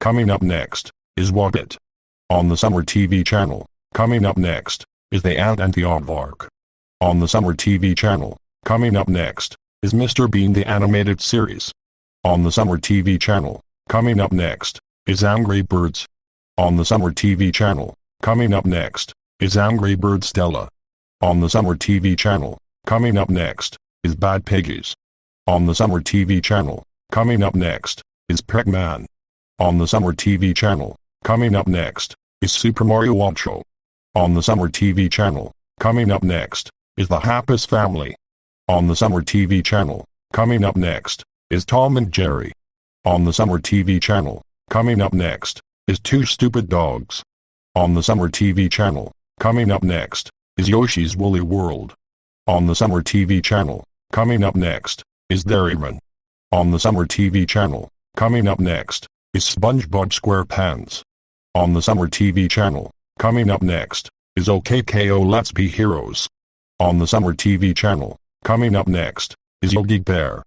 Coming up next is Wobbit. On the summer TV channel. Coming up next is The Ant and the Aardvark. On the summer TV channel. Coming up next is Mr. Bean the animated series. On the summer TV channel. Coming up next is Angry Birds. On the summer TV channel. Coming up next is Angry Birds Stella. On the summer TV channel. Coming up next is Bad Piggies. On the summer TV channel. Coming up next is Pac-Man. On the summer TV channel. Coming up next is Super Mario World Show. On the summer TV channel. Coming up next is The Happy Family. On the summer TV channel. Coming up next is Tom and Jerry. On the summer TV channel. Coming up next is Two Stupid Dogs. On the summer TV channel. Coming up next is Yoshi's Woolly World. On the summer TV channel. Coming up next is Dairyman. On the summer TV channel. Coming up next is SpongeBob SquarePants. On the summer TV channel. Coming up next is OKKO Let's Be Heroes. On the summer TV channel. Coming up next is Yogi Bear.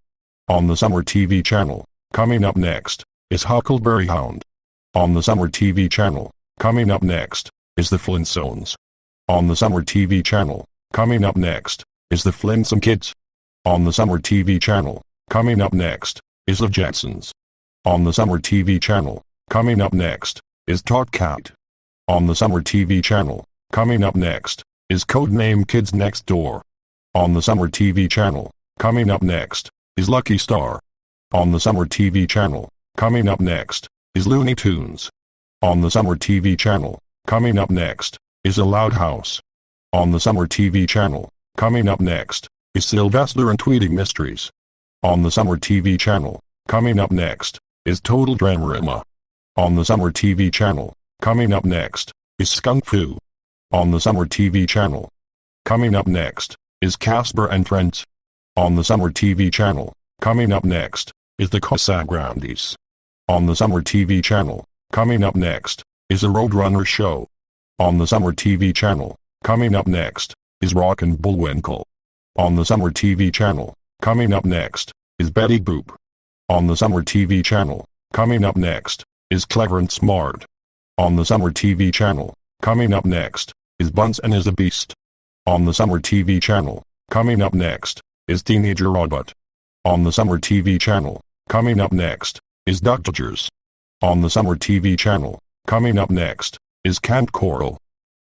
On the summer TV channel. Coming up next is Huckleberry Hound. On the summer TV channel. Coming up next is The Flintstones. On the summer TV channel. Coming up next is The Flintstone Kids. On the summer TV channel. Coming up next is The Jetsons. On the summer TV channel. Coming up next is Tot Cat. On the summer TV channel. Coming up next is Codename Kids Next Door. On the summer TV channel. Coming up next is Lucky Star. On the summer TV channel. Coming up next is Looney Tunes. On the summer TV channel. Coming up next is The Loud House. On the summer TV channel. Coming up next is Sylvester and Tweety Mysteries. On the summer TV channel. Coming up next is Total Dramarama. On the summer TV channel. Coming up next is Skunk Fu. On the summer TV channel. Coming up next is Casper and Friends. On the summer TV channel. Coming up next is The Casagrandes. On the summer TV channel. Coming up next is The Roadrunner Show. On the summer TV channel. Coming up next is Rock and Bullwinkle. On the summer TV channel. Coming up next is Betty Boop. On the summer TV channel. Coming up next is Clever and Smart. On the summer TV channel. Coming up next is Buns and is a Beast. On the summer TV channel. Coming up next is Teenager Robot. On the summer TV channel. Coming up next is Duck Dodgers. On the summer TV channel. Coming up next is Camp Coral.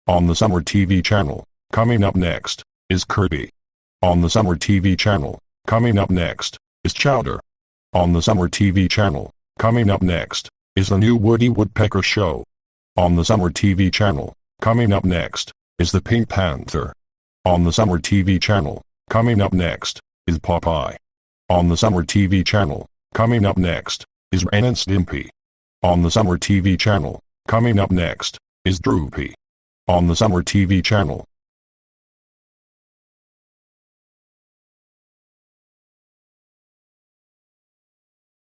On the summer TV channel. Coming up next is Kirby. On the summer TV channel. Coming up next is Chowder. On the summer TV channel. Coming up next is The New Woody Woodpecker Show. On the summer TV channel. Coming up next is The Pink Panther. On the summer TV channel. Coming up next is Popeye. On the summer TV channel. Coming up next is Ren and Stimpy. On the summer TV channel. Coming up next is Droopy. On the summer TV channel.